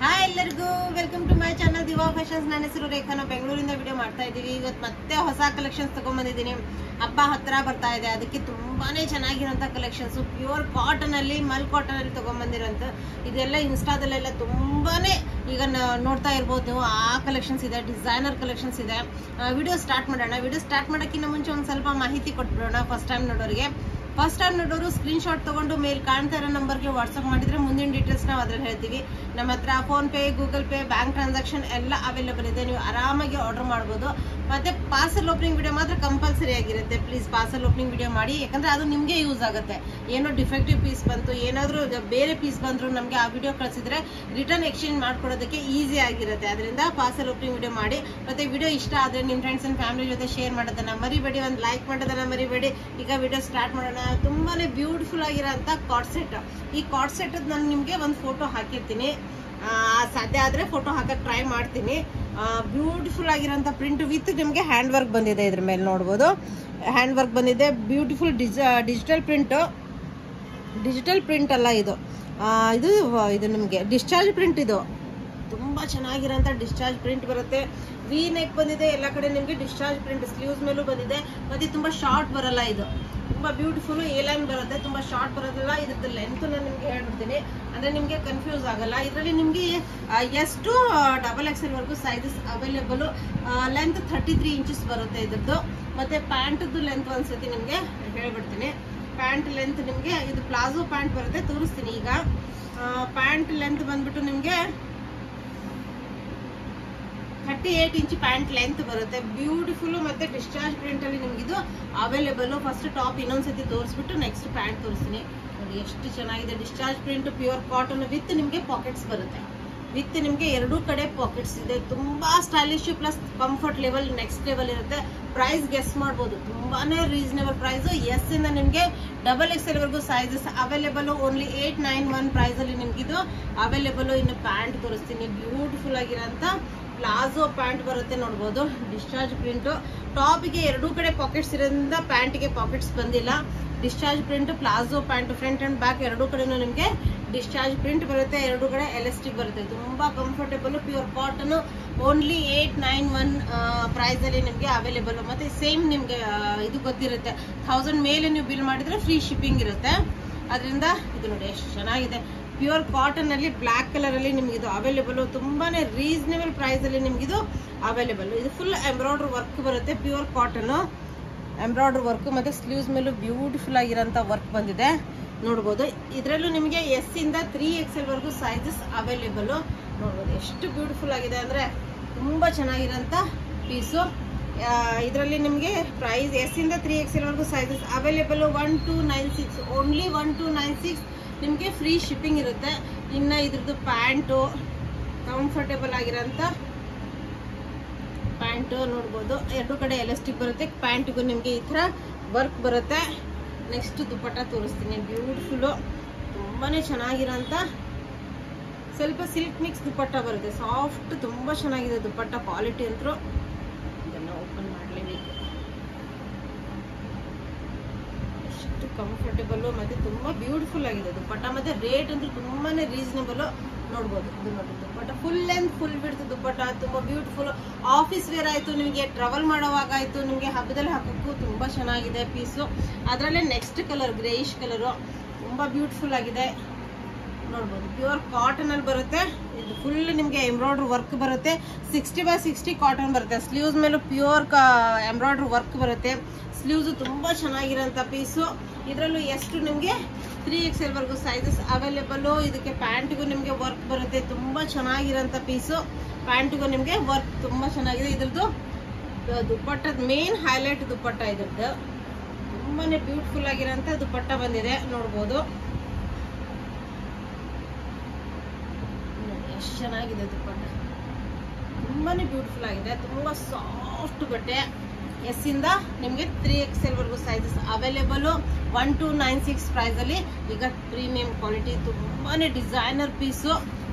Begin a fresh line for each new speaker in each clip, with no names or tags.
Hi ಎಲ್ಲರಿಗೂ welcome to my channel Diva Fashions. ನನ್ನ ಹೆಸರು ರೇಖಾ. ನಾವು ಬೆಂಗಳೂರಿಂದ ವಿಡಿಯೋ ಮಾಡ್ತಾ ಇದ್ದೀವಿ. ಇವತ್ತು ಮತ್ತೆ ಹೊಸ ಕಲೆಕ್ಷನ್ಸ್ ತಗೊಂಡ್ಬಂದಿದ್ದೀನಿ. ಹಬ್ಬ ಹತ್ತಿರ ಬರ್ತಾ ಇದೆ, ಅದಕ್ಕೆ ತುಂಬಾನೇ ಚೆನ್ನಾಗಿರೋಂಥ ಕಲೆಕ್ಷನ್ಸ್ ಪ್ಯೂರ್ ಕಾಟನ್ ಅಲ್ಲಿ, ಮಲ್ ಕಾಟನ್ ಅಲ್ಲಿ ತಗೊಂಡ್ಬಂದಿರೋಂಥ ಇದೆಲ್ಲ ಇನ್ಸ್ಟಾದಲ್ಲೆಲ್ಲ ತುಂಬಾನೇ ಈಗ ನೋಡ್ತಾ ಇರ್ಬೋದು ನೀವು. ಆ ಕಲೆಕ್ಷನ್ಸ್ ಇದೆ, ಡಿಸೈನರ್ ಕಲೆಕ್ಷನ್ಸ್ ಇದೆ. ವಿಡಿಯೋ ಸ್ಟಾರ್ಟ್ ಮಾಡೋಣ. ವಿಡಿಯೋ ಸ್ಟಾರ್ಟ್ ಮಾಡೋಕ್ಕಿಂತ ಮುಂಚೆ ಒಂದು ಸ್ವಲ್ಪ ಮಾಹಿತಿ ಕೊಟ್ಬಿಡೋಣ. ಫಸ್ಟ್ ಟೈಮ್ ನೋಡೋರು ಸ್ಕ್ರೀನ್ ಶಾಟ್ ತಗೊಂಡು ಮೇಲ್ ಕಾಣ್ತಾ ಇರೋ ನಂಬರ್ಗೆ ವಾಟ್ಸ್ಆಪ್ ಮಾಡಿದ್ರೆ ಮುಂದಿನ ಡೀಟೇಲ್ಸ್ ನಾವು ಅದ್ರಲ್ಲಿ ಹೇಳ್ತೀವಿ. ನಮ್ಮ ಹತ್ರ phone pay, Google pay, bank transaction ಎಲ್ಲ ಅವೈಲೇಬಲ್ ಇದೆ. ನೀವು ಆರಾಮಾಗಿ ಆರ್ಡರ್ ಮಾಡ್ಬೋದು. ಮತ್ತೆ ಪಾರ್ಸಲ್ ಓಪನಿಂಗ್ ವಿಡಿಯೋ ಮಾತ್ರ ಕಂಪಲ್ಸರಿ ಆಗಿರುತ್ತೆ. ಪ್ಲೀಸ್ ಪಾರ್ಸಲ್ ಓಪನಿಂಗ್ ವಿಡಿಯೋ ಮಾಡಿ, ಯಾಕಂದ್ರೆ ಅದು ನಿಮಗೆ ಯೂಸ್ ಆಗುತ್ತೆ. ಏನೋ ಡಿಫೆಕ್ಟಿವ್ ಪೀಸ್ ಬಂತು, ಏನಾದರೂ ಬೇರೆ ಪೀಸ್ ಬಂದ್ರು ನಮಗೆ ಆ ವಿಡಿಯೋ ಕಳಿಸಿದ್ರೆ ರಿಟರ್ನ್ ಎಕ್ಸ್ಚೇಂಜ್ ಮಾಡ್ಕೊಡೋದಕ್ಕೆ ಈಸಿ ಆಗಿರುತ್ತೆ. ಅದರಿಂದ ಪಾರ್ಸಲ್ ಓಪನಿಂಗ್ ವಿಡಿಯೋ ಮಾಡಿ. ಮತ್ತೆ ವಿಡಿಯೋ ಇಷ್ಟ ಆದ್ರೆ ನಿಮ್ಮ ಫ್ರೆಂಡ್ಸ್ ಅಂಡ್ ಫ್ಯಾಮಿಲಿ ಜೊತೆ ಶೇರ್ ಮಾಡೋದನ್ನ ಮರಿಬೇಡಿ, ಒಂದು ಲೈಕ್ ಮಾಡೋದನ್ನ ಮರಿಬೇಡಿ. ಈಗ ವಿಡಿಯೋ ಸ್ಟಾರ್ಟ್ ಮಾಡೋಣ. ತುಂಬಾನೇ ಬ್ಯೂಟಿಫುಲ್ ಆಗಿರೋಂಥ ಕಾರ್ಡ್ ಸೆಟ್. ಈ ಕಾರ್ಡ್ ಸೆಟ್ ನಾನು ನಿಮ್ಗೆ ಒಂದು ಫೋಟೋ ಹಾಕಿರ್ತೀನಿ. ಸಾಧ್ಯ ಆದ್ರೆ ಫೋಟೋ ಹಾಕಕ್ ಟ್ರೈ ಮಾಡ್ತೀನಿ. ಬ್ಯೂಟಿಫುಲ್ ಆಗಿರೋಂಥ ಪ್ರಿಂಟ್ ವಿತ್ ನಿಮ್ಗೆ ಹ್ಯಾಂಡ್ ವರ್ಕ್ ಬಂದಿದೆ. ಇದ್ರ ಮೇಲೆ ನೋಡ್ಬೋದು ಹ್ಯಾಂಡ್ ವರ್ಕ್ ಬಂದಿದೆ. ಬ್ಯೂಟಿಫುಲ್ ಡಿಜಿಟಲ್ ಪ್ರಿಂಟ್ ಅಲ್ಲ ಇದು. ಇದು ನಿಮ್ಗೆ ಡಿಸ್ಚಾರ್ಜ್ ಪ್ರಿಂಟ್. ಇದು ತುಂಬಾ ಚೆನ್ನಾಗಿರೋಂಥ ಡಿಸ್ಚಾರ್ಜ್ ಪ್ರಿಂಟ್ ಬರುತ್ತೆ. ವಿ ನೆಕ್ ಬಂದಿದೆ, ಎಲ್ಲ ಕಡೆ ನಿಮ್ಗೆ ಡಿಸ್ಚಾರ್ಜ್ ಪ್ರಿಂಟ್. ಸ್ಲೀವ್ಸ್ ಮೇಲೂ ಬಂದಿದೆ. ಮತ್ತೆ ತುಂಬಾ ಶಾರ್ಟ್ ಬರಲ್ಲ. ಇದು ತುಂಬಾ ಬ್ಯೂಟಿಫುಲ್ ಎ ಲೈನ್ ಬರುತ್ತೆ, ತುಂಬಾ ಶಾರ್ಟ್ ಬರೋದಿಲ್ಲ. ಇದ್ರದ್ದು ಲೆಂತ್ ನಾನು ನಿಮ್ಗೆ ಹೇಳ್ಬಿಡ್ತೀನಿ, ಅಂದ್ರೆ ನಿಮ್ಗೆ ಕನ್ಫ್ಯೂಸ್ ಆಗಲ್ಲ. ಇದರಲ್ಲಿ ನಿಮ್ಗೆ ಎಷ್ಟು XXL ವರೆಗೂ ಸೈಜಸ್ ಅವೈಲೇಬಲ್. ಲೆಂತ್ 33 ಇಂಚಸ್ ಬರುತ್ತೆ ಇದ್ರದ್ದು. ಮತ್ತೆ ಪ್ಯಾಂಟ್ದು ಲೆಂತ್ ಒಂದ್ಸತಿ ನಿಮ್ಗೆ ಹೇಳ್ಬಿಡ್ತೀನಿ. ಪ್ಯಾಂಟ್ ಲೆಂತ್ ನಿಮ್ಗೆ ಇದು ಪ್ಲಾಜೋ ಪ್ಯಾಂಟ್ ಬರುತ್ತೆ, ತೋರಿಸ್ತೀನಿ ಈಗ. ಪ್ಯಾಂಟ್ ಲೆಂತ್ ಬಂದ್ಬಿಟ್ಟು ನಿಮ್ಗೆ 38 ಇಂಚ್ ಪ್ಯಾಂಟ್ ಲೆಂತ್ ಬರುತ್ತೆ. ಬ್ಯೂಟಿಫುಲ್ ಮತ್ತೆ ಡಿಸ್ಚಾರ್ಜ್ ಪ್ರಿಂಟ್ ಅಲ್ಲಿ ನಿಮ್ಗೆ ಇದು ಅವೈಲೇಬಲ್. ಫಸ್ಟ್ ಟಾಪ್ ಇನ್ನೊಂದ್ಸತಿ ತೋರಿಸ್ಬಿಟ್ಟು ನೆಕ್ಸ್ಟ್ ಪ್ಯಾಂಟ್ ತೋರಿಸ್ತೀನಿ. ನೋಡಿ ಎಷ್ಟು ಚೆನ್ನಾಗಿದೆ. Discharge print, pure cotton with ನಿಮ್ಗೆ ಪಾಕೆಟ್ಸ್ ಬರುತ್ತೆ. ವಿತ್ ನಿಮ್ಗೆ ಎರಡೂ ಕಡೆ ಪಾಕೆಟ್ಸ್ ಇದೆ. ತುಂಬಾ stylish plus comfort level next level ಇರುತ್ತೆ. ಪ್ರೈಸ್ ಗೆಸ್ ಮಾಡ್ಬೋದು, ತುಂಬಾನೇ ರೀಸನೇಬಲ್ ಪ್ರೈಸ್. ಎಸ್ ಇಂದ ನಿಮ್ಗೆ XXL ವರೆಗೂ ಸೈಜಸ್ ಅವೈಲೇಬಲ್. ಓನ್ಲಿ 891 ಪ್ರೈಸ್ ಅಲ್ಲಿ ನಿಮ್ಗೆ ಇದು ಅವೈಲೇಬಲ್. ಇನ್ನು ಪ್ಯಾಂಟ್ ತೋರಿಸ್ತೀನಿ. ಬ್ಯೂಟಿಫುಲ್ ಆಗಿರೋಂಥ ಪ್ಲಾಜೋ ಪ್ಯಾಂಟ್ ಬರುತ್ತೆ, ನೋಡ್ಬೋದು. Discharge print. ಟಾಪಿಗೆ ಎರಡೂ ಕಡೆ ಪಾಕೆಟ್ಸ್ ಇರೋದ್ರಿಂದ ಪ್ಯಾಂಟ್ಗೆ ಪಾಕೆಟ್ಸ್ ಬಂದಿಲ್ಲ. Discharge print palazzo pant, front and back ಎರಡೂ ಕಡೆನೂ ನಿಮ್ಗೆ ಡಿಸ್ಚಾರ್ಜ್ ಪ್ರಿಂಟ್ ಬರುತ್ತೆ. ಎರಡೂ ಕಡೆ ಎಲಾಸ್ಟಿಕ್ ಬರುತ್ತೆ. ತುಂಬಾ comfortable pure cotton. Only 891 price ಅಲ್ಲಿ ನಿಮ್ಗೆ ಅವೈಲೇಬಲ್. ಮತ್ತೆ ಸೇಮ್ ನಿಮ್ಗೆ ಇದು ಗೊತ್ತಿರುತ್ತೆ, 1000 ಮೇಲೆ ನೀವು ಬಿಲ್ ಮಾಡಿದ್ರೆ ಫ್ರೀ ಶಿಪ್ಪಿಂಗ್ ಇರುತ್ತೆ. ಅದರಿಂದ ಇದು ನೋಡಿ ಎಷ್ಟು ಚೆನ್ನಾಗಿದೆ. ಪ್ಯೂರ್ ಕಾಟನ್ ಅಲ್ಲಿ ಬ್ಲಾಕ್ ಕಲರ್ ಅಲ್ಲಿ ನಿಮ್ಗೆ ಇದು ಅವೈಲೇಬಲ್. ತುಂಬಾನೇ ರೀಸನೇಬಲ್ ಪ್ರೈಸ್ ಅಲ್ಲಿ ನಿಮ್ಗೆ ಇದು ಅವೈಲೇಬಲ್. ಇದು ಫುಲ್ ಎಂಬ್ರಾಯ್ಡ್ರಿ ವರ್ಕ್ ಬರುತ್ತೆ. Pure cotton embroidery work. ಮತ್ತೆ ಸ್ಲೀವ್ಸ್ ಮೇಲೂ ಬ್ಯೂಟಿಫುಲ್ ಆಗಿರೋಂಥ ವರ್ಕ್ ಬಂದಿದೆ, ನೋಡ್ಬೋದು. ಇದರಲ್ಲೂ ನಿಮಗೆ ಎಸ್ ಇಂದ 3XL ವರೆಗೂ ಸೈಜಸ್ ಅವೈಲೇಬಲ್. ನೋಡ್ಬೋದು ಎಷ್ಟು ಬ್ಯೂಟಿಫುಲ್ ಆಗಿದೆ ಅಂದ್ರೆ ತುಂಬಾ ಚೆನ್ನಾಗಿರೋಂಥ ಪೀಸು. ಇದರಲ್ಲಿ ನಿಮಗೆ ಪ್ರೈಸ್ ಎಸ್ ಇಂದ 3XL ವರೆಗೂ ಸೈಜಸ್ ಅವೈಲೇಬಲ್. 1296, ಓನ್ಲಿ 1296 ನಿಮಗೆ ಫ್ರೀ ಶಿಪ್ಪಿಂಗ್ ಇರುತ್ತೆ. ಇನ್ನು ಇದ್ರದ್ದು ಪ್ಯಾಂಟು ಕಂಫರ್ಟೇಬಲ್ ಆಗಿರೋಂಥ ಪ್ಯಾಂಟು ನೋಡ್ಬೋದು. ಎರಡು ಕಡೆ ಎಲಾಸ್ಟಿಕ್ ಬರುತ್ತೆ. ಪ್ಯಾಂಟಿಗೂ ನಿಮಗೆ ಈ ಥರ ವರ್ಕ್ ಬರುತ್ತೆ. ನೆಕ್ಸ್ಟ್ ದುಪ್ಪಟ್ಟ ತೋರಿಸ್ತೀನಿ. ಬ್ಯೂಟಿಫುಲ್ಲು, ತುಂಬಾನೇ ಚೆನ್ನಾಗಿರೋಂಥ ಸ್ವಲ್ಪ ಸಿಲ್ಕ್ ಮಿಕ್ಸ್ ದುಪ್ಪಟ್ಟ ಬರುತ್ತೆ. ಸಾಫ್ಟ್, ತುಂಬಾ ಚೆನ್ನಾಗಿದೆ ದುಪ್ಪಟ್ಟ. ಕ್ವಾಲಿಟಿ ಅಂತೂ ಇದನ್ನು ಓಪನ್ ಮಾಡಲೇಬೇಕು. ಎಷ್ಟು ಕಂಫರ್ಟೇಬಲ್ ಮತ್ತೆ ತುಂಬಾ ಬ್ಯೂಟಿಫುಲ್ ಆಗಿದೆ ದುಪ್ಪಟ್ಟ. ಮತ್ತೆ ರೇಟ್ ಅಂತೂ ತುಂಬಾನೇ ರೀಸನೇಬಲ್, ನೋಡ್ಬೋದು. ಇದು ನೋಡಿ ದುಪ್ಪಟ್ಟ ಫುಲ್ ಲೆಂತ್ ಫುಲ್ ಬಿಡ್ತು ದುಪ್ಪಟ್ಟ. ತುಂಬಾ ಬ್ಯೂಟಿಫುಲ್. ಆಫೀಸ್ ವೇರ್ ಆಯ್ತು, ನಿಮಗೆ ಟ್ರಾವೆಲ್ ಮಾಡೋವಾಗ ಆಯ್ತು, ನಿಮಗೆ ಹಬ್ಬದಲ್ಲಿ ಹಾಕೋಕ್ಕೂ ತುಂಬಾ ಚೆನ್ನಾಗಿದೆ ಪೀಸು. ಅದರಲ್ಲೇ ನೆಕ್ಸ್ಟ್ ಕಲರ್ ಗ್ರೇಯಿಶ್ ಕಲರು, ತುಂಬಾ ಬ್ಯೂಟಿಫುಲ್ ಆಗಿದೆ, ನೋಡ್ಬೋದು. ಪ್ಯೂರ್ ಕಾಟನ್ ಅಲ್ಲಿ ಬರುತ್ತೆ. ಇದು ಫುಲ್ ನಿಮ್ಗೆ ಎಂಬ್ರಾಯ್ಡ್ರಿ ವರ್ಕ್ ಬರುತ್ತೆ. 60x60 ಕಾಟನ್ ಬರುತ್ತೆ. ಸ್ಲೀವ್ಸ್ ಮೇಲೂ ಪ್ಯೂರ್ ಎಂಬ್ರಾಯ್ಡ್ರಿ ವರ್ಕ್ ಬರುತ್ತೆ. ಸ್ಲೀವ್ಸ್ ತುಂಬಾ ಚೆನ್ನಾಗಿರೋಂಥ ಪೀಸು. ಇದರಲ್ಲೂ ಎಷ್ಟು ನಿಮ್ಗೆ 3XL ವರೆಗೂ ಸೈಜಸ್ ಅವೈಲೇಬಲ್. ಇದಕ್ಕೆ ಪ್ಯಾಂಟಿಗೂ ನಿಮ್ಗೆ ವರ್ಕ್ ಬರುತ್ತೆ. ತುಂಬಾ ಚೆನ್ನಾಗಿರೋಂಥ ಪೀಸು. ಪ್ಯಾಂಟಿಗೂ ನಿಮ್ಗೆ ವರ್ಕ್ ತುಂಬಾ ಚೆನ್ನಾಗಿದೆ. ಇದ್ರದ್ದು ದುಪ್ಪಟ್ಟದ ಮೇನ್ ಹೈಲೈಟ್ ದುಪ್ಪಟ್ಟ. ಇದ್ರದ್ದು ತುಂಬಾನೇ ಬ್ಯೂಟಿಫುಲ್ ಆಗಿರೋಂಥ ದುಪ್ಪಟ್ಟ ಬಂದಿದೆ, ನೋಡ್ಬೋದು. ಎಷ್ಟು ಚೆನ್ನಾಗಿದೆ ದುಪ್ಪಟ್ಟ, ತುಂಬಾನೇ ಬ್ಯೂಟಿಫುಲ್ ಆಗಿದೆ. ತುಂಬಾ ಸಾಫ್ಟ್ ಬಟ್ಟೆ. ಎಸ್ ಇಂದ ನಿಮ್ಗೆ 3XL ವರೆಗೂ ಸೈಜಸ್ ಅವೈಲೇಬಲ್. 1296 ಪ್ರೈಸ್ ಅಲ್ಲಿ. ಈಗ ಪ್ರೀಮಿಯಂ ಕ್ವಾಲಿಟಿ, ತುಂಬಾನೇ ಡಿಸೈನರ್ ಪೀಸು.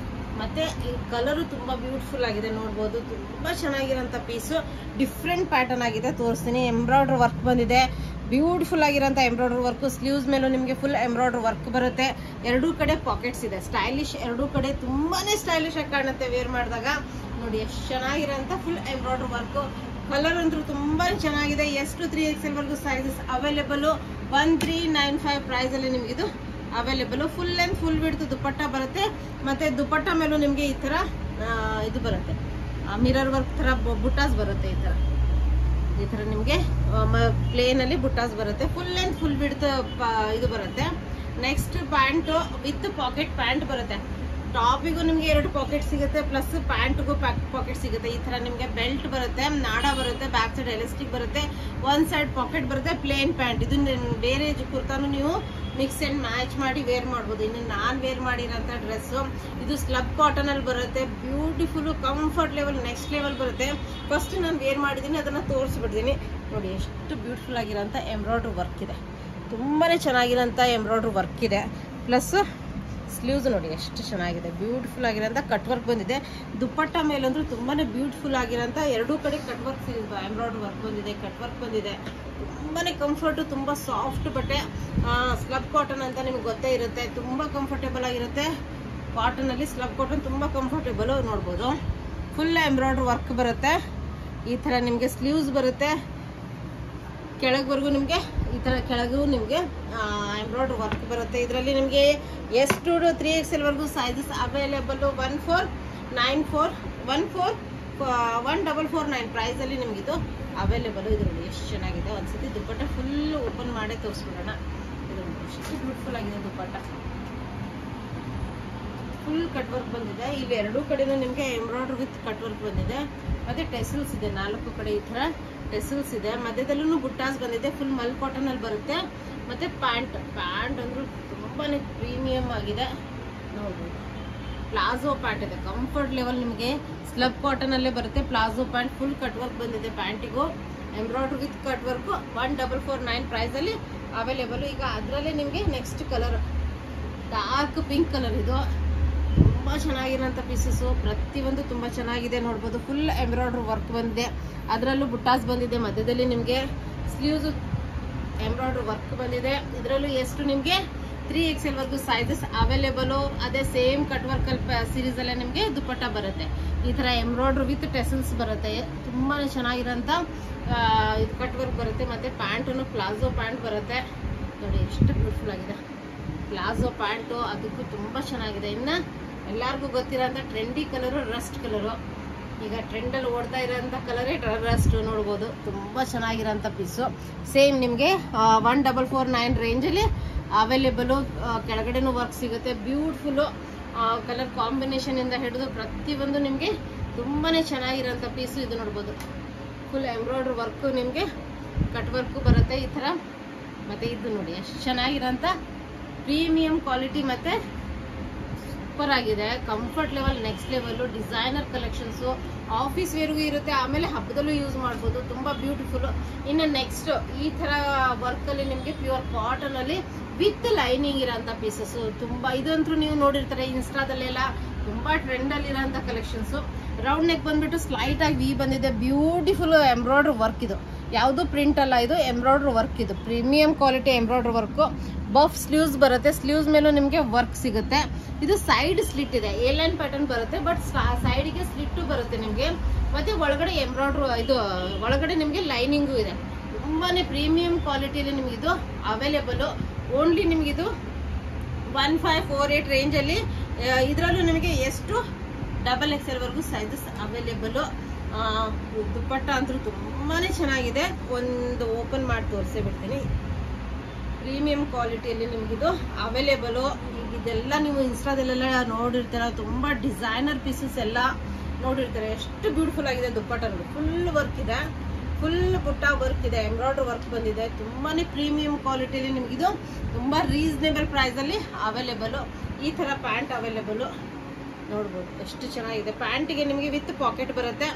ಮತ್ತೆ ಈ ಕಲರು ತುಂಬಾ ಬ್ಯೂಟಿಫುಲ್ ಆಗಿದೆ, ನೋಡ್ಬೋದು. ತುಂಬಾ ಚೆನ್ನಾಗಿರೋಂಥ ಪೀಸು. ಡಿಫ್ರೆಂಟ್ ಪ್ಯಾಟರ್ನ್ ಆಗಿದೆ, ತೋರಿಸ್ತೀನಿ. ಎಂಬ್ರಾಯ್ಡ್ರಿ ವರ್ಕ್ ಬಂದಿದೆ. ಬ್ಯೂಟಿಫುಲ್ ಆಗಿರೋಂಥ ಎಂಬ್ರಾಯ್ಡ್ರಿ ವರ್ಕ್. ಸ್ಲೀವ್ಸ್ ಮೇಲೂ ನಿಮಗೆ ಫುಲ್ ಎಂಬ್ರಾಯ್ಡ್ರಿ ವರ್ಕ್ ಬರುತ್ತೆ. ಎರಡೂ ಕಡೆ ಪಾಕೆಟ್ಸ್ ಇದೆ. ಸ್ಟೈಲಿಶ್, ಎರಡೂ ಕಡೆ ತುಂಬಾನೇ ಸ್ಟೈಲಿಶ್ ಆಗಿ ಕಾಣುತ್ತೆ ವೇರ್ ಮಾಡಿದಾಗ. ನೋಡಿ ಎಷ್ಟು ಚೆನ್ನಾಗಿರೋಂಥ ಫುಲ್ ಎಂಬ್ರಾಯ್ಡ್ರಿ ವರ್ಕ್. ಕಲರ್ ಅಂತೂ ತುಂಬಾ ಚೆನ್ನಾಗಿದೆ. ಎಷ್ಟು 3XL ವರ್ಗು ಸೈಜಸ್ ಅವೈಲೇಬಲ್. 1395 ಪ್ರೈಸ್ ಅಲ್ಲಿ ನಿಮ್ಗೆ ಇದು available. Full length full width dupatta ಬರುತ್ತೆ. ಮತ್ತೆ ದುಪಟ್ಟ ಮೇಲೂ ನಿಮ್ಗೆ ಈ ತರ ಇದು ಬರುತ್ತೆ, ಮಿರರ್ ವರ್ಕ್ ತರ ಬುಟ್ಟಾಸ್ ಬರುತ್ತೆ. ಈ ತರ ನಿಮ್ಗೆ ಪ್ಲೇನ್ ಅಲ್ಲಿ ಬುಟ್ಟಾಸ್ ಬರುತ್ತೆ. ಫುಲ್ ಲೆಂತ್ ಫುಲ್ ವಿಡ್ತ್ ಇದು ಬರುತ್ತೆ. Next pant with packet pant ಬರುತ್ತೆ. ಟಾಪಿಗೂ ನಿಮ್ಗೆ 2 ಪಾಕೆಟ್ ಸಿಗುತ್ತೆ, ಪ್ಲಸ್ ಪ್ಯಾಂಟ್ಗೂ ಪಾಕೆಟ್ ಸಿಗುತ್ತೆ. ಈ ತರ ನಿಮ್ಗೆ ಬೆಲ್ಟ್ ಬರುತ್ತೆ, ನಾಡ ಬರುತ್ತೆ, ಬ್ಯಾಕ್ ಸೈಡ್ ಎಲಾಸ್ಟಿಕ್ ಬರುತ್ತೆ, ಒಂದ್ ಸೈಡ್ ಪಾಕೆಟ್ ಬರುತ್ತೆ. ಪ್ಲೇನ್ ಪ್ಯಾಂಟ್ ಇದು ಬೇರೆ ಕುರ್ತಾನು ನೀವು ಮಿಕ್ಸ್ ಅಂಡ್ ಮ್ಯಾಚ್ ಮಾಡಿ ವೇರ್ ಮಾಡ್ಬೋದು. ಇನ್ನು ನಾನ್ ವೇರ್ ಮಾಡಿರೋಂಥ ಡ್ರೆಸ್ ಇದು ಸ್ಲಬ್ ಕಾಟನ್ ಅಲ್ಲಿ ಬರುತ್ತೆ. Beautiful comfort level next level ಬರುತ್ತೆ. ಫಸ್ಟ್ ನಾನು ವೇರ್ ಮಾಡಿದ್ದೀನಿ, ಅದನ್ನ ತೋರಿಸ್ಬಿಡ್ತೀನಿ. ನೋಡಿ ಎಷ್ಟು ಬ್ಯೂಟಿಫುಲ್ ಆಗಿರೋಂಥ ಎಂಬ್ರಾಯ್ಡ್ರಿ ವರ್ಕ್ ಇದೆ. ತುಂಬಾನೇ ಚೆನ್ನಾಗಿರೋಂಥ ಎಂಬ್ರಾಯ್ಡ್ರಿ ವರ್ಕ್ ಇದೆ. ಪ್ಲಸ್ ಸ್ಲೀವ್ಸ್ ನೋಡಿ ಎಷ್ಟು ಚೆನ್ನಾಗಿದೆ. ಬ್ಯೂಟಿಫುಲ್ ಆಗಿರೋಂಥ ಕಟ್ ವರ್ಕ್ ಬಂದಿದೆ. ದುಪ್ಪಟ್ಟ ಮೇಲಂದ್ರೂ ತುಂಬಾನೇ ಬ್ಯೂಟಿಫುಲ್ ಆಗಿರೋಂಥ ಎರಡೂ ಕಡೆ ಕಟ್ ವರ್ಕ್ ಎಂಬ್ರಾಯ್ಡ್ರಿ ವರ್ಕ್ ಬಂದಿದೆ, ಕಟ್ ವರ್ಕ್ ಬಂದಿದೆ. ತುಂಬಾನೇ ಕಂಫರ್ಟ್, ತುಂಬಾ ಸಾಫ್ಟ್ ಬಟ್ಟೆ. ಸ್ಲಬ್ ಕಾಟನ್ ಅಂತ ನಿಮ್ಗೆ ಗೊತ್ತೇ ಇರುತ್ತೆ, ತುಂಬಾ ಕಂಫರ್ಟೇಬಲ್ ಆಗಿರುತ್ತೆ. ಕಾಟನ್ ಅಲ್ಲಿ ಸ್ಲಬ್ ಕಾಟನ್ ತುಂಬಾ ಕಂಫರ್ಟೇಬಲ್. ನೋಡ್ಬೋದು ಫುಲ್ ಎಂಬ್ರಾಯ್ಡ್ರಿ ವರ್ಕ್ ಬರುತ್ತೆ. ಈ ತರ ನಿಮ್ಗೆ ಸ್ಲೀವ್ಸ್ ಬರುತ್ತೆ. ಕೆಳಗವರೆಗೂ ನಿಮ್ಗೆ ಈ ತರ ಕೆಳಗೂ ನಿಮ್ಗೆ ಎಂಬ್ರಾಯ್ಡ್ರಿ ವರ್ಕ್ ಬರುತ್ತೆ. ಇದರಲ್ಲಿ ನಿಮ್ಗೆ ಎಷ್ಟು 3XL ವರ್ಗು ಸೈಜಸ್ ಅವೈಲೇಬಲ್. 1449 ಪ್ರೈಸ್ ಅಲ್ಲಿ ನಿಮ್ಗೆ ಇದು ಅವೈಲೇಬಲ್. ಇದು ನೋಡಿ ಎಷ್ಟು ಚೆನ್ನಾಗಿದೆ. ಒಂದ್ಸತಿ ದುಪ್ಪಟ್ಟ ಫುಲ್ ಓಪನ್ ಮಾಡೇ ತೋರಿಸ್ಬಿಡೋಣ. ಇದು ಎಷ್ಟು ಬ್ಯೂಟಿಫುಲ್ ಆಗಿದೆ ದುಪ್ಪಟ್ಟ. ಫುಲ್ ಕಟ್ ವರ್ಕ್ ಬಂದಿದೆ. ಇಲ್ಲಿ ಎರಡೂ ಕಡೆನೂ ನಿಮ್ಗೆ ಎಂಬ್ರಾಯ್ಡ್ರಿ ವಿತ್ ಕಟ್ ವರ್ಕ್ ಬಂದಿದೆ. ಮತ್ತೆ ಟೆಸಲ್ಸ್ ಇದೆ, 4 ಕಡೆ ಈ ತರ ಟೆಸಲ್ಸ್ ಇದೆ. ಮಧ್ಯದಲ್ಲೂ ಬುಟ್ಟಾಸ್ ಬಂದಿದೆ. ಫುಲ್ ಮಲ್ ಕಾಟನ್ ಅಲ್ಲಿ ಬರುತ್ತೆ. ಮತ್ತೆ ಪ್ಯಾಂಟ್ ಅಂದ್ರೂ ತುಂಬಾನೇ ಪ್ರೀಮಿಯಂ ಆಗಿದೆ. ನೋಡ್ಬೋದು ಪ್ಲಾಜೋ ಪ್ಯಾಂಟ್ ಇದೆ. ಕಂಫರ್ಟ್ ಲೆವೆಲ್ ನಿಮಗೆ ಸ್ಲಬ್ ಕಾಟನ್ ಅಲ್ಲೇ ಬರುತ್ತೆ. Palazzo pant full cut work ಬಂದಿದೆ. ಪ್ಯಾಂಟಿಗೂ embroidery with cut work 1449 price ಅಲ್ಲಿ ಅವೈಲೇಬಲ್. ಈಗ ಅದರಲ್ಲೇ ನಿಮ್ಗೆ next colour dark pink colour. ಇದು ತುಂಬಾ ಚೆನ್ನಾಗಿರೋಂಥ ಪೀಸಸ್. ಪ್ರತಿಯೊಂದು ತುಂಬಾ ಚೆನ್ನಾಗಿದೆ. ನೋಡ್ಬೋದು ಫುಲ್ ಎಂಬ್ರಾಯ್ಡ್ರಿ ವರ್ಕ್ ಬಂದಿದೆ. ಅದರಲ್ಲೂ ಬುಟ್ಟಾಸ್ ಬಂದಿದೆ. ಮಧ್ಯದಲ್ಲಿ ನಿಮ್ಗೆ ಸ್ಲೀವ್ಸ್ ಎಂಬ್ರಾಯ್ಡ್ರಿ ವರ್ಕ್ ಬಂದಿದೆ. ಇದರಲ್ಲೂ ಎಷ್ಟು ನಿಮ್ಗೆ 3XL ವರ್ಗು ಸೈಜಸ್ ಅವೈಲೇಬಲ್. ಅದೇ ಸೇಮ್ ಕಟ್ ವರ್ಕ್ ಸೀರೀಸ್ ಅಲ್ಲೇ ನಿಮ್ಗೆ ದುಪ್ಪಟ್ಟ ಬರುತ್ತೆ. ಈ ತರ ಎಂಬ್ರಾಯ್ಡ್ರಿ ವಿತ್ ಟೆಸಲ್ಸ್ ಬರುತ್ತೆ. ತುಂಬಾನೇ ಚೆನ್ನಾಗಿರೋಂಥ ಕಟ್ ವರ್ಕ್ ಬರುತ್ತೆ. ಮತ್ತೆ ಪ್ಯಾಂಟನ್ನು ಪ್ಲಾಜೋ ಪ್ಯಾಂಟ್ ಬರುತ್ತೆ. ನೋಡಿ ಎಷ್ಟು ಬ್ಯೂಟಿಫುಲ್ ಆಗಿದೆ ಪ್ಲಾಜೋ ಪ್ಯಾಂಟು. ಅದಕ್ಕೂ ತುಂಬಾ ಚೆನ್ನಾಗಿದೆ. ಇನ್ನ ಎಲ್ಲರಿಗೂ ಗೊತ್ತಿರೋಂಥ ಟ್ರೆಂಡಿ ಕಲರು ರಸ್ಟ್ ಕಲರು. ಈಗ ಟ್ರೆಂಡ್ ಅಲ್ಲಿ ಓಡ್ತಾ ಇರೋಂಥ ಕಲರೇ ರಸ್ಟ್. ನೋಡ್ಬೋದು ತುಂಬಾ ಚೆನ್ನಾಗಿರೋಂಥ ಪೀಸು. ಸೇಮ್ ನಿಮ್ಗೆ 1449 ರೇಂಜ್ ಅಲ್ಲಿ ಅವೈಲೇಬಲ್. ಕೆಳಗಡೆನೂ ವರ್ಕ್ ಸಿಗುತ್ತೆ. ಬ್ಯೂಟಿಫುಲ್ ಕಲರ್ ಕಾಂಬಿನೇಷನ್ ಇಂದ ಹಿಡಿದು ಪ್ರತಿಯೊಂದು ನಿಮ್ಗೆ ತುಂಬಾನೇ ಚೆನ್ನಾಗಿರೋಂಥ ಪೀಸು. ಇದು ನೋಡ್ಬೋದು ಫುಲ್ ಎಂಬ್ರಾಯ್ಡ್ರಿ ವರ್ಕ್, ನಿಮ್ಗೆ ಕಟ್ ವರ್ಕ್ ಬರುತ್ತೆ ಈ ತರ. ಮತ್ತೆ ಇದು ನೋಡಿ ಎಷ್ಟು ಚೆನ್ನಾಗಿರೋಂಥ ಪ್ರೀಮಿಯಂ ಕ್ವಾಲಿಟಿ. ಮತ್ತೆ ಸೂಪರ್ ಆಗಿದೆ. Comfort level next level. Designer collections office ವೇರ್ಗೂ ಇರುತ್ತೆ. ಆಮೇಲೆ ಹಬ್ಬದಲ್ಲೂ ಯೂಸ್ ಮಾಡ್ಬೋದು. ತುಂಬಾ ಬ್ಯೂಟಿಫುಲ್. ಇನ್ನು ನೆಕ್ಸ್ಟ್ ಈ ತರ ವರ್ಕ್ ಅಲ್ಲಿ ನಿಮ್ಗೆ ಪ್ಯೂರ್ ಕಾಟನ್ ಅಲ್ಲಿ ವಿತ್ ಲೈನಿಂಗ್ ಇರೋಂಥ ಪೀಸಸ್ ತುಂಬಾ. ಇದಂತೂ ನೀವು ನೋಡಿರ್ತಾರೆ ಇನ್ಸ್ಟಾದಲ್ಲೆಲ್ಲ ತುಂಬಾ ಟ್ರೆಂಡ್ ಅಲ್ಲಿ ಇರೋಂಥ ಕಲೆಕ್ಷನ್ಸ್. ರೌಂಡ್ ನೆಕ್ ಬಂದ್ಬಿಟ್ಟು ಸ್ಲೈಟ್ ಆಗಿ ವಿ ಬಂದಿದೆ. Beautiful embroidery work. ಇದು ಯಾವುದು ಪ್ರಿಂಟ್ ಅಲ್ಲ, ಇದು ಎಂಬ್ರಾಯ್ಡ್ರಿ ವರ್ಕ್. ಇದು premium quality embroidery work. Buff sleeves ಬರುತ್ತೆ. ಸ್ಲೀವ್ಸ್ ಮೇಲೂ ನಿಮ್ಗೆ ವರ್ಕ್ ಸಿಗುತ್ತೆ. ಇದು ಸೈಡ್ ಸ್ಲಿಟ್ ಇದೆ. ಎ ಲೈನ್ ಪ್ಯಾಟರ್ನ್ ಬರುತ್ತೆ, ಬಟ್ ಸೈಡ್ಗೆ ಸ್ಲಿಟ್ ಬರುತ್ತೆ ನಿಮ್ಗೆ. ಮತ್ತೆ ಒಳಗಡೆ ಎಂಬ್ರಾಯ್ಡ್ರಿ ಇದು ಒಳಗಡೆ ನಿಮ್ಗೆ ಲೈನಿಂಗು ಇದೆ. ತುಂಬಾನೇ ಪ್ರೀಮಿಯಂ ಕ್ವಾಲಿಟಿಯಲ್ಲಿ ನಿಮ್ಗೆ ಇದು ಅವೈಲೇಬಲ್. ಓನ್ಲಿ ನಿಮ್ಗೆ ಇದು 1548 ರೇಂಜ್ ಅಲ್ಲಿ. ಇದರಲ್ಲೂ ನಿಮಗೆ ಎಷ್ಟು XXL ವರ್ಗು ಸೈಜಸ್ ಅವೈಲೇಬಲ್. ದುಪ್ಪಟ್ಟ ಅಂತೂ ತುಂಬಾನೇ ಚೆನ್ನಾಗಿದೆ. ಒಂದು ಓಪನ್ ಮಾಡಿ ತೋರಿಸೇ ಬಿಡ್ತೀನಿ. ಪ್ರೀಮಿಯಂ ಕ್ವಾಲಿಟಿಯಲ್ಲಿ ನಿಮ್ಗಿದು ಅವೈಲೇಬಲ್. ಇದೆಲ್ಲ ನೀವು ಇನ್ಸ್ಟಾದಲ್ಲೆಲ್ಲ ನೋಡಿರ್ತೀರ. ತುಂಬಾ ಡಿಸೈನರ್ ಪೀಸಸ್ ಎಲ್ಲ ನೋಡಿರ್ತಾರೆ. ಎಷ್ಟು ಬ್ಯೂಟಿಫುಲ್ ಆಗಿದೆ ದುಪ್ಪಟ್ಟ. ಫುಲ್ ವರ್ಕ್ ಇದೆ. ಫುಲ್ ಬುಟ್ಟ ವರ್ಕ್ ಇದೆ. ಎಂಬ್ರಾಯ್ಡ್ರಿ ವರ್ಕ್ ಬಂದಿದೆ. ತುಂಬಾನೇ ಪ್ರೀಮಿಯಂ ಕ್ವಾಲಿಟಿಯಲ್ಲಿ ನಿಮ್ಗಿದು ತುಂಬಾ ರೀಸನೇಬಲ್ ಪ್ರೈಸ್ ಅಲ್ಲಿ ಅವೈಲೇಬಲ್. ಈ ತರ ಪ್ಯಾಂಟ್ ಅವೈಲೇಬಲ್. ನೋಡ್ಬೋದು ಎಷ್ಟು ಚೆನ್ನಾಗಿದೆ. ಪ್ಯಾಂಟಿಗೆ ನಿಮಗೆ ವಿತ್ ಪಾಕೆಟ್ ಬರುತ್ತೆ.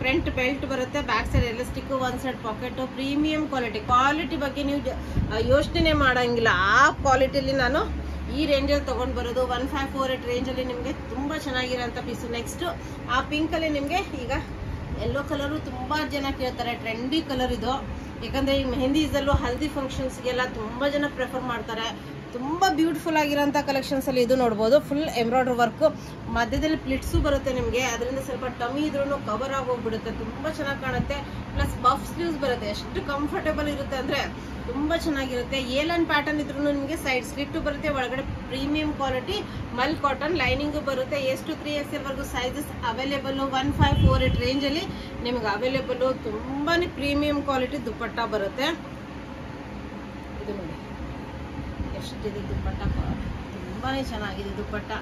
ಫ್ರಂಟ್ ಬೆಲ್ಟ್ ಬರುತ್ತೆ. ಬ್ಯಾಕ್ ಸೈಡ್ ಎಲಾಸ್ಟಿಕ್, ಒಂದ್ ಸೈಡ್ ಪಾಕೆಟ್. ಪ್ರೀಮಿಯಂ ಕ್ವಾಲಿಟಿ ಬಗ್ಗೆ ನೀವು ಯೋಚನೆ ಮಾಡಂಗಿಲ್ಲ. ಆ ಕ್ವಾಲಿಟಿಲಿ ನಾನು ಈ ರೇಂಜಲ್ಲಿ ತಗೊಂಡ್ ಬರೋದು. 1548 ರೇಂಜಲ್ಲಿ ನಿಮ್ಗೆ ತುಂಬಾ ಚೆನ್ನಾಗಿರೋಂಥ ಪೀಸು. ನೆಕ್ಸ್ಟ್ ಆ ಪಿಂಕ್ ಅಲ್ಲಿ ನಿಮ್ಗೆ ಈಗ ಯೆಲ್ಲೋ ಕಲರು ತುಂಬಾ ಜನ ಕೇಳ್ತಾರೆ. ಟ್ರೆಂಡಿ ಕಲರ್ ಇದು. ಯಾಕಂದ್ರೆ ಈ ಮೆಹಂದೀಸಲ್ಲೂ ಹಲ್ದಿ ಫಂಕ್ಷನ್ಸ್ಗೆಲ್ಲ ತುಂಬಾ ಜನ ಪ್ರಿಫರ್ ಮಾಡ್ತಾರೆ. ತುಂಬಾ ಬ್ಯೂಟಿಫುಲ್ ಆಗಿರೋಂಥ ಕಲೆಕ್ಷನ್ಸ್ ಅಲ್ಲಿ ಇದು ನೋಡ್ಬೋದು. ಫುಲ್ ಎಂಬ್ರಾಯ್ಡ್ರಿ ವರ್ಕ್, ಮಧ್ಯದಲ್ಲಿ ಪ್ಲಿಟ್ಸು ಬರುತ್ತೆ ನಿಮಗೆ. ಅದರಿಂದ ಸ್ವಲ್ಪ ಟಮಿ ಇದ್ರೂ ಕವರ್ ಆಗೋಗ್ಬಿಡುತ್ತೆ, ತುಂಬಾ ಚೆನ್ನಾಗಿ ಕಾಣುತ್ತೆ. ಪ್ಲಸ್ ಬಫ್ ಸ್ಲೀವ್ಸ್ ಬರುತ್ತೆ. ಎಷ್ಟು ಕಂಫರ್ಟೇಬಲ್ ಇರುತ್ತೆ ಅಂದ್ರೆ ತುಂಬಾ ಚೆನ್ನಾಗಿರುತ್ತೆ. ಏಲನ್ ಪ್ಯಾಟರ್ನ್ ಇದ್ರೂ ನಿಮಗೆ ಸೈಡ್ ಸ್ಲಿಟ್ ಬರುತ್ತೆ. ಒಳಗಡೆ ಪ್ರೀಮಿಯಂ ಕ್ವಾಲಿಟಿ ಮಲ್ ಕಾಟನ್ ಲೈನಿಂಗ್ ಬರುತ್ತೆ. ಎಷ್ಟು 3XL ವರೆಗೂ ಸೈಜಸ್ ಅವೈಲೇಬಲ್. 1548 ರೇಂಜ್ ಅಲ್ಲಿ ನಿಮ್ಗೆ ಅವೈಲೇಬಲ್. ತುಂಬಾನೇ ಪ್ರೀಮಿಯಂ ಕ್ವಾಲಿಟಿ ದುಪ್ಪಟ್ಟ ಬರುತ್ತೆ. ಇದು ನೋಡಿ ಎಷ್ಟಿದೆ ದುಪ್ಪಟ್ಟ, ತುಂಬಾನೇ ಚೆನ್ನಾಗಿದೆ ದುಪ್ಪಟ್ಟ.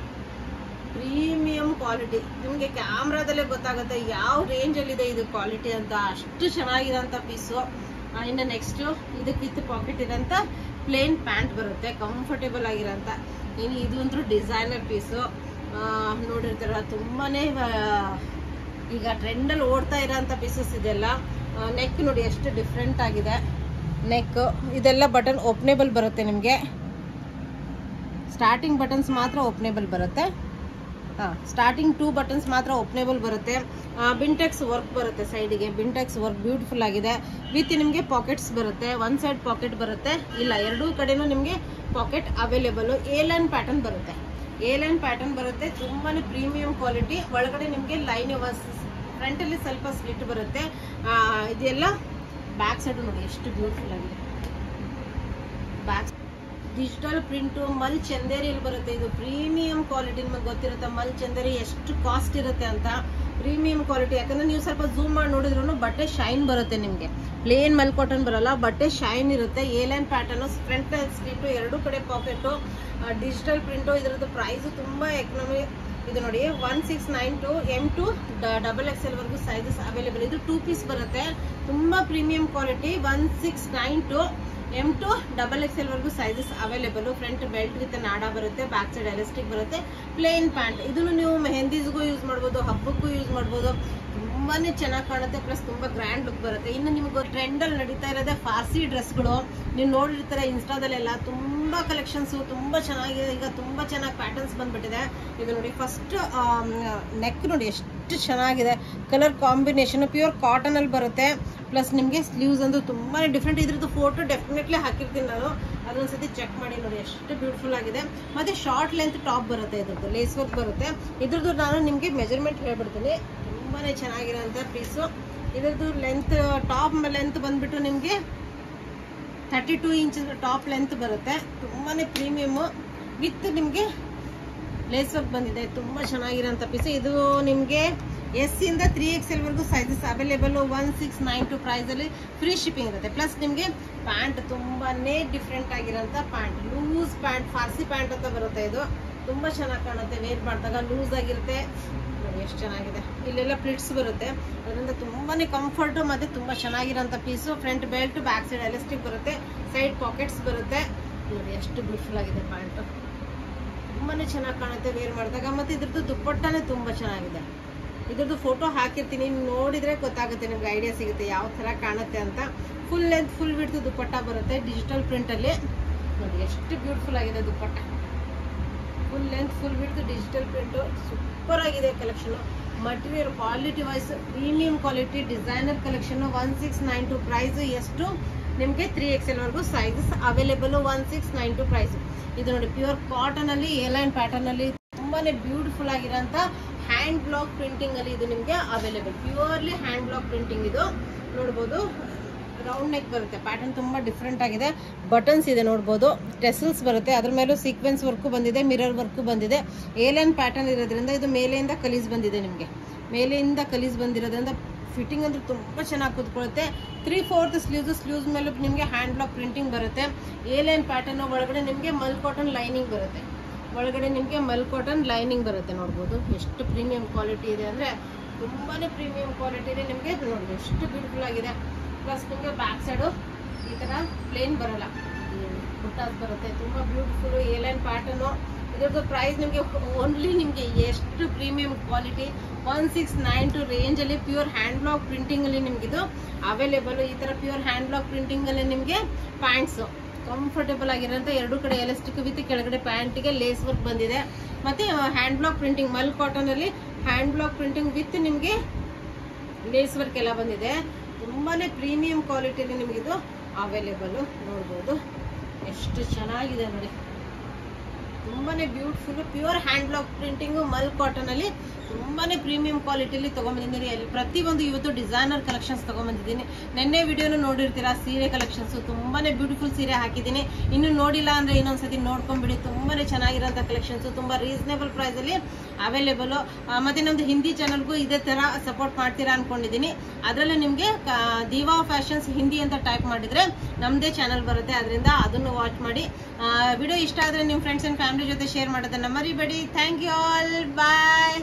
ಪ್ರೀಮಿಯಂ ಕ್ವಾಲಿಟಿ, ನಿಮಗೆ ಕ್ಯಾಮ್ರಾದಲ್ಲೇ ಗೊತ್ತಾಗುತ್ತೆ ಯಾವ ರೇಂಜ್ ಅಲ್ಲಿ ಇದೆ ಇದು ಕ್ವಾಲಿಟಿ ಅಂತ. ಅಷ್ಟು ಚೆನ್ನಾಗಿರೋಂಥ ಪೀಸು. ಇನ್ನು ನೆಕ್ಸ್ಟ್ ಇದಕ್ಕೆ ವಿತ್ ಪಾಕೆಟ್ ಇರೋಂಥ ಪ್ಲೇನ್ ಪ್ಯಾಂಟ್ ಬರುತ್ತೆ, ಕಂಫರ್ಟೇಬಲ್ ಆಗಿರೋಂಥ. ಇನ್ನು ಇದು ಅಂತೂ ಡಿಸೈನರ್ ಪೀಸು ನೋಡಿರ್ತಾರ. ತುಂಬಾನೇ ಈಗ ಟ್ರೆಂಡಲ್ಲಿ ಓಡ್ತಾ ಇರೋಂಥ ಪೀಸಸ್ ಇದೆಲ್ಲ. ನೆಕ್ ನೋಡಿ ಎಷ್ಟು ಡಿಫ್ರೆಂಟ್ ಆಗಿದೆ ನೆಕ್. ಇದೆಲ್ಲ ಬಟನ್ ಓಪನೇಬಲ್ ಬರುತ್ತೆ ನಿಮಗೆ. ಸ್ಟಾರ್ಟಿಂಗ್ ಬಟನ್ಸ್ ಮಾತ್ರ ಓಪನೇಬಲ್ ಬರುತ್ತೆ. ಸ್ಟಾರ್ಟಿಂಗ್ 2 ಬಟನ್ಸ್ ಮಾತ್ರ ಓಪನೇಬಲ್ ಬರುತ್ತೆ. ಬಿಂಟೆಕ್ಸ್ ವರ್ಕ್ ಬರುತ್ತೆ ಸೈಡಿಗೆ. ಬಿಂಟೆಕ್ಸ್ ವರ್ಕ್ ಬ್ಯೂಟಿಫುಲ್ ಆಗಿದೆ. ವಿತ್ ನಿಮಗೆ ಪಾಕೆಟ್ಸ್ ಬರುತ್ತೆ. ಒನ್ ಸೈಡ್ ಪಾಕೆಟ್ ಬರುತ್ತೆ, ಇಲ್ಲ ಎರಡೂ ಕಡೆನೂ ನಿಮಗೆ ಪಾಕೆಟ್ ಅವೈಲೇಬಲ್. ಏಲೈನ್ ಪ್ಯಾಟರ್ನ್ ಬರುತ್ತೆ. ಏಲೈನ್ ಪ್ಯಾಟರ್ನ್ ಬರುತ್ತೆ. ತುಂಬಾನೇ ಪ್ರೀಮಿಯಂ ಕ್ವಾಲಿಟಿ. ಒಳಗಡೆ ನಿಮಗೆ ಲೈನ್ ಫ್ರಂಟ್ ಅಲ್ಲಿ ಸ್ವಲ್ಪ ಸ್ಲಿಟ್ ಬರುತ್ತೆ. ಇದೆಲ್ಲ ಬ್ಯಾಕ್ ಸೈಡ್ ನೋಡಿ ಎಷ್ಟು ಬ್ಯೂಟಿಫುಲ್ ಆಗಿದೆ. ಬ್ಯಾಕ್ ಡಿಜಿಟಲ್ ಪ್ರಿಂಟು ಮಲ್ ಚಂದೇರಿಯಲ್ಲಿ ಬರುತ್ತೆ. ಇದು ಪ್ರೀಮಿಯಂ ಕ್ವಾಲಿಟಿ. ನಿಮಗೆ ಗೊತ್ತಿರುತ್ತೆ ಮಲ್ ಚಂದೇರಿ ಎಷ್ಟು ಕಾಸ್ಟ್ ಇರುತ್ತೆ ಅಂತ. ಪ್ರೀಮಿಯಂ ಕ್ವಾಲಿಟಿ, ಯಾಕಂದ್ರೆ ನೀವು ಸ್ವಲ್ಪ ಝೂಮ್ ಮಾಡಿ ನೋಡಿದ್ರು ಬಟ್ಟೆ ಶೈನ್ ಬರುತ್ತೆ ನಿಮಗೆ. ಪ್ಲೇನ್ ಮಲ್ ಕಾಟನ್ ಬರಲ್ಲ, ಬಟ್ಟೆ ಶೈನ್ ಇರುತ್ತೆ. ಏಲೈನ್ ಪ್ಯಾಟರ್ನ್, ಫ್ರಂಟ್ ಸ್ಲಿಟ್, ಎರಡೂ ಕಡೆ ಪಾಕೆಟು, ಡಿಜಿಟಲ್ ಪ್ರಿಂಟು. ಇದರದ್ದು ಪ್ರೈಸ್ ತುಂಬಾ ಎಕನಾಮಿ. ಇದು ನೋಡಿ 1692 M2 XXL ವರೆಗೂ ಸೈಜಸ್ ಅವೈಲೇಬಲ್. ಇದು 2 ಪೀಸ್ ಬರುತ್ತೆ. ತುಂಬಾ ಪ್ರೀಮಿಯಂ ಕ್ವಾಲಿಟಿ. 1692 M2 XXL ವರೆಗೂ sizes available. Front belt with ನಾಡ ಬರುತ್ತೆ. ಬ್ಯಾಕ್ ಸೈಡ್ ಎಲಾಸ್ಟಿಕ್ ಬರುತ್ತೆ. Plane pant. ಇದನ್ನು ನೀವು ಮೆಹಂದೀಸ್ಗೂ ಯೂಸ್ ಮಾಡ್ಬೋದು, ಹಬ್ಬಕ್ಕೂ ಯೂಸ್ ಮಾಡ್ಬೋದು. ತುಂಬಾನೇ ಚೆನ್ನಾಗಿ ಕಾಣುತ್ತೆ. ಪ್ಲಸ್ ತುಂಬಾ ಗ್ರ್ಯಾಂಡ್ ಲುಕ್ ಬರುತ್ತೆ. ಇನ್ನು ನಿಮ್ಗೆ ಟ್ರೆಂಡ್ ಅಲ್ಲಿ ನಡೀತಾ ಇರೋದೇ ಫಾರ್ಸಿ ಡ್ರೆಸ್ಗಳು. ನೀವು ನೋಡಿರ್ತಾರೆ ಇನ್ಸ್ಟಾದಲ್ಲೆಲ್ಲ ತುಂಬಾ ಕಲೆಕ್ಷನ್ಸ್ ತುಂಬಾ ಚೆನ್ನಾಗಿದೆ. ಈಗ ತುಂಬಾ ಚೆನ್ನಾಗಿ ಪ್ಯಾಟರ್ನ್ಸ್ ಬಂದ್ಬಿಟ್ಟಿದೆ. ಇದು ನೋಡಿ ಫಸ್ಟ್ ನೆಕ್ ನೋಡಿ ಎಷ್ಟು ಚೆನ್ನಾಗಿದೆ. ಕಲರ್ ಕಾಂಬಿನೇಷನ್ ಪ್ಯೂರ್ ಕಾಟನ್ ಅಲ್ಲಿ ಬರುತ್ತೆ. ಪ್ಲಸ್ ನಿಮಗೆ ಸ್ಲೀವ್ಸ್ ಅಂತೂ ತುಂಬಾನೇ ಡಿಫ್ರೆಂಟ್. ಇದ್ರದ್ದು ಫೋಟೋ ಡೆಫಿನೆಟ್ಲಿ ಹಾಕಿರ್ತೀನಿ ನಾನು, ಅದೊಂದ್ಸತಿ ಚೆಕ್ ಮಾಡಿ ನೋಡಿ. ಎಷ್ಟು ಬ್ಯೂಟಿಫುಲ್ ಆಗಿದೆ. ಮತ್ತೆ ಶಾರ್ಟ್ ಲೆಂತ್ ಟಾಪ್ ಬರುತ್ತೆ. ಇದ್ರದ್ದು ಲೇಸ್ ವರ್ಕ್ ಬರುತ್ತೆ. ಇದ್ರದ್ದು ನಾನು ನಿಮಗೆ ಮೆಜರ್ಮೆಂಟ್ ಹೇಳ್ಬಿಡ್ತೀನಿ. ತುಂಬಾನೇ ಚೆನ್ನಾಗಿರೋಂಥ ಪೀಸು. ಇದ್ರದ್ದು ಲೆಂತ್ ಟಾಪ್ ಲೆಂತ್ ಬಂದ್ಬಿಟ್ಟು ನಿಮಗೆ 32 ಇಂಚ್ ಟಾಪ್ ಲೆಂತ್ ಬರುತ್ತೆ. ತುಂಬಾನೇ ಪ್ರೀಮಿಯಮ್ ವಿತ್ ನಿಮಗೆ ಲೇಸ್ ವರ್ಕ್ ಬಂದಿದೆ. ತುಂಬಾ ಚೆನ್ನಾಗಿರೋಂಥ ಪೀಸ್. ಇದು ನಿಮಗೆ S ಇಂದ 3XL ವರೆಗೂ ಸೈಜಸ್ ಅವೈಲೇಬಲ್. 1692 ಪ್ರೈಸ್ ಅಲ್ಲಿ ಫ್ರೀ ಶಿಪ್ಪಿಂಗ್ ಇರುತ್ತೆ. ಪ್ಲಸ್ ನಿಮಗೆ ಪ್ಯಾಂಟ್ ತುಂಬಾನೇ ಡಿಫ್ರೆಂಟ್ ಆಗಿರೋಂಥ ಪ್ಯಾಂಟ್, ಲೂಸ್ ಪ್ಯಾಂಟ್, ಫಾರ್ಸಿ ಪ್ಯಾಂಟ್ ಅಂತ ಬರುತ್ತೆ. ಇದು ತುಂಬಾ ಚೆನ್ನಾಗಿ ಕಾಣುತ್ತೆ. ವೇರ್ ಮಾಡಿದಾಗ ಲೂಸ್ ಆಗಿರುತ್ತೆ. ನೋಡಿ ಎಷ್ಟು ಚೆನ್ನಾಗಿದೆ. ಇಲ್ಲೆಲ್ಲ ಪ್ಲಿಟ್ಸ್ ಬರುತ್ತೆ. ಅದರಿಂದ ತುಂಬಾನೇ ಕಂಫರ್ಟ್ ಮತ್ತೆ ತುಂಬಾ ಚೆನ್ನಾಗಿರೋಂಥ piece. Front belt, back side elastic ಬರುತ್ತೆ. ಸೈಡ್ ಪಾಕೆಟ್ಸ್ ಬರುತ್ತೆ. ನೋಡಿ ಎಷ್ಟು ಬ್ಯೂಟಿಫುಲ್ ಆಗಿದೆ ಪ್ಯಾಂಟ್. ತುಂಬಾನೇ ಚೆನ್ನಾಗಿ ಕಾಣುತ್ತೆ ವೇರ್ ಮಾಡಿದಾಗ. ಮತ್ತೆ ಇದ್ರದ್ದು ದುಪ್ಪಟ್ಟನೇ ತುಂಬಾ ಚೆನ್ನಾಗಿದೆ. ಇದ್ರದ್ದು ಫೋಟೋ ಹಾಕಿರ್ತೀನಿ, ನೋಡಿದ್ರೆ ಗೊತ್ತಾಗುತ್ತೆ, ನಿಮ್ಗೆ ಐಡಿಯಾ ಸಿಗುತ್ತೆ ಯಾವ ತರ ಕಾಣುತ್ತೆ ಅಂತ. Full length full width dupatta ಬರುತ್ತೆ ಡಿಜಿಟಲ್ ಪ್ರಿಂಟ್ ಅಲ್ಲಿ. ನೋಡಿ ಎಷ್ಟು ಬ್ಯೂಟಿಫುಲ್ ಆಗಿದೆ dupatta. Full length full width digital print. Super ಆಗಿದೆ collection. Material quality wise premium quality designer collection. 1692 price. ಎಷ್ಟು ನಿಮಗೆ 3XL ವರೆಗೂ ಸೈಜಸ್ ಅವೈಲೇಬಲ್. 1692 ಪ್ರೈಸ್. ಇದು ನೋಡಿ ಪ್ಯೂರ್ ಕಾಟನ್ ಅಲ್ಲಿ ಏಲೈನ್ ಪ್ಯಾಟರ್ನ್ ಅಲ್ಲಿ ತುಂಬಾನೇ ಬ್ಯೂಟಿಫುಲ್ ಆಗಿರೋಂಥ ಹ್ಯಾಂಡ್ ಬ್ಲಾಕ್ ಪ್ರಿಂಟಿಂಗ್ ಅಲ್ಲಿ ಇದು ನಿಮಗೆ available. Purely hand block printing. ಇದು ನೋಡ್ಬೋದು ರೌಂಡ್ ನೆಕ್ ಬರುತ್ತೆ. ಪ್ಯಾಟರ್ನ್ ತುಂಬಾ ಡಿಫ್ರೆಂಟ್ ಆಗಿದೆ. ಬಟನ್ಸ್ ಇದೆ ನೋಡ್ಬೋದು. ಟೆಸಲ್ಸ್ ಬರುತ್ತೆ. ಅದ್ರ ಮೇಲೂ ಸೀಕ್ವೆನ್ಸ್ ವರ್ಕ್ ಬಂದಿದೆ, ಮಿರರ್ ವರ್ಕ್ ಬಂದಿದೆ. ಏಲೈನ್ ಪ್ಯಾಟರ್ನ್ ಇರೋದ್ರಿಂದ ಇದು ಮೇಲೆಯಿಂದ ಕಲೀಸ್ ಬಂದಿದೆ. ನಿಮಗೆ ಮೇಲೆಯಿಂದ ಕಲೀಸ್ ಬಂದಿರೋದ್ರಿಂದ ಫಿಟ್ಟಿಂಗ್ ಅಂದ್ರೆ ತುಂಬಾ ಚೆನ್ನಾಗಿ ಕೂತ್ಕೊಳ್ಳುತ್ತೆ. 3/4 ಸ್ಲೀವ್ಸ್ ಮೇಲೆ ನಿಮಗೆ ಹ್ಯಾಂಡ್ ಬ್ಲಾಕ್ ಪ್ರಿಂಟಿಂಗ್ ಬರುತ್ತೆ. A-line pattern. ಒಳಗಡೆ ನಿಮಗೆ ಮಲ್ ಕಾಟನ್ ಲೈನಿಂಗ್ ಬರುತ್ತೆ. ಒಳಗಡೆ ನಿಮಗೆ ಮಲ್ ಕಾಟನ್ ಲೈನಿಂಗ್ ಬರುತ್ತೆ. ನೋಡ್ಬೋದು ಎಷ್ಟು ಪ್ರೀಮಿಯಂ ಕ್ವಾಲಿಟಿ ಇದೆ ಅಂದ್ರೆ ತುಂಬಾನೇ ಪ್ರೀಮಿಯಂ ಕ್ವಾಲಿಟಿ ಇದೆ. ನಿಮಗೆ ನೋಡಿ ಎಷ್ಟು ಬ್ಯೂಟಿಫುಲ್ ಆಗಿದೆ. ಪ್ಲಸ್ ನಿಮಗೆ ಬ್ಯಾಕ್ ಸೈಡು ಈ ತರ ಪ್ಲೇನ್ ಬರಲ್ಲ, ಬುಟ್ಟಾಸ್ ಬರುತ್ತೆ. ತುಂಬಾ ಬ್ಯೂಟಿಫುಲ್ ಏಲೈನ್ ಪ್ಯಾಟರ್ನು. ಇದ್ರದ್ದು ಪ್ರೈಸ್ ನಿಮಗೆ ಓನ್ಲಿ ನಿಮಗೆ ಎಷ್ಟು ಪ್ರೀಮಿಯಂ ಕ್ವಾಲಿಟಿ 1692 ರೇಂಜ್ ಅಲ್ಲಿ ಪ್ಯೂರ್ ಹ್ಯಾಂಡ್ ಬ್ಲಾಕ್ ಪ್ರಿಂಟಿಂಗ್ ಅಲ್ಲಿ ನಿಮ್ಗೆ ಇದು ಅವೈಲೇಬಲ್. ಈ ತರ ಪ್ಯೂರ್ ಹ್ಯಾಂಡ್ ಬ್ಲಾಕ್ ಪ್ರಿಂಟಿಂಗ್ ಅಲ್ಲಿ ನಿಮಗೆ ಪ್ಯಾಂಟ್ಸ್ ಕಂಫರ್ಟೇಬಲ್ ಆಗಿರೋಂಥ ಎರಡು ಕಡೆ ಎಲಾಸ್ಟಿಕ್ ವಿತ್ ಕೆಳಗಡೆ ಪ್ಯಾಂಟಿಗೆ ಲೇಸ್ ವರ್ಕ್ ಬಂದಿದೆ. ಮತ್ತೆ ಹ್ಯಾಂಡ್ ಬ್ಲಾಕ್ ಪ್ರಿಂಟಿಂಗ್ ಮಲ್ ಕಾಟನ್ ಅಲ್ಲಿ ಹ್ಯಾಂಡ್ ಬ್ಲಾಕ್ ಪ್ರಿಂಟಿಂಗ್ ವಿತ್ ನಿಮಗೆ ಲೇಸ್ ವರ್ಕ್ ಎಲ್ಲ ಬಂದಿದೆ. ತುಂಬಾನೇ ಪ್ರೀಮಿಯಂ ಕ್ವಾಲಿಟಿಯಲ್ಲಿ ನಿಮಗಿದು ಅವೈಲೇಬಲ್. ನೋಡ್ಬೋದು ಎಷ್ಟು ಚೆನ್ನಾಗಿದೆ ನೋಡಿ, ತುಂಬಾನೇ beautiful pure hand block printing mul cotton ಅಲ್ಲಿ ತುಂಬಾನೇ ಪ್ರೀಮಿಯಂ ಕ್ವಾಲಿಟಿಯಲ್ಲಿ ತಗೊಂಡ್ಬಂದಿದ್ದೀನಿ. ಪ್ರತಿಯೊಂದು ಇವತ್ತು ಡಿಸೈನರ್ ಕಲೆಕ್ಷನ್ಸ್ ತಗೊಂಡ್ಬಂದಿದ್ದೀನಿ. ನೆನ್ನೆ ವಿಡಿಯೋನು ನೋಡಿರ್ತೀರಾ, ಸೀರೆ ಕಲೆಕ್ಷನ್ಸ್ ತುಂಬಾನೇ ಬ್ಯೂಟಿಫುಲ್ ಸೀರೆ ಹಾಕಿದ್ದೀನಿ. ಇನ್ನು ನೋಡಿಲ್ಲ ಅಂದ್ರೆ ಇನ್ನೊಂದ್ಸತಿ ನೋಡ್ಕೊಂಡ್ಬಿಡಿ. ತುಂಬಾನೇ ಚೆನ್ನಾಗಿರೋಂಥ ಕಲೆಕ್ಷನ್ಸ್, ತುಂಬಾ ರೀಸನೇಬಲ್ ಪ್ರೈಸ್ ಅಲ್ಲಿ ಅವೈಲೇಬಲ್. ಮತ್ತೆ ನಮ್ದು ಹಿಂದಿ ಚಾನಲ್ಗೂ ಇದೇ ತರ ಸಪೋರ್ಟ್ ಮಾಡ್ತೀರಾ ಅನ್ಕೊಂಡಿದ್ದೀನಿ. ಅದರಲ್ಲೂ ನಿಮ್ಗೆ ದಿವಾ ಫ್ಯಾಷನ್ಸ್ ಹಿಂದಿ ಅಂತ ಟೈಪ್ ಮಾಡಿದ್ರೆ ನಮ್ದೇ ಚಾನಲ್ ಬರುತ್ತೆ, ಅದರಿಂದ ಅದನ್ನು ವಾಚ್ ಮಾಡಿ. ವಿಡಿಯೋ ಇಷ್ಟ ಆದ್ರೆ ನಿಮ್ಮ ಫ್ರೆಂಡ್ಸ್ ಅಂಡ್ ಫ್ಯಾಮಿಲಿ ಜೊತೆ ಶೇರ್ ಮಾಡೋದನ್ನ ಮರಿಬೇಡಿ. Thank you all, bye.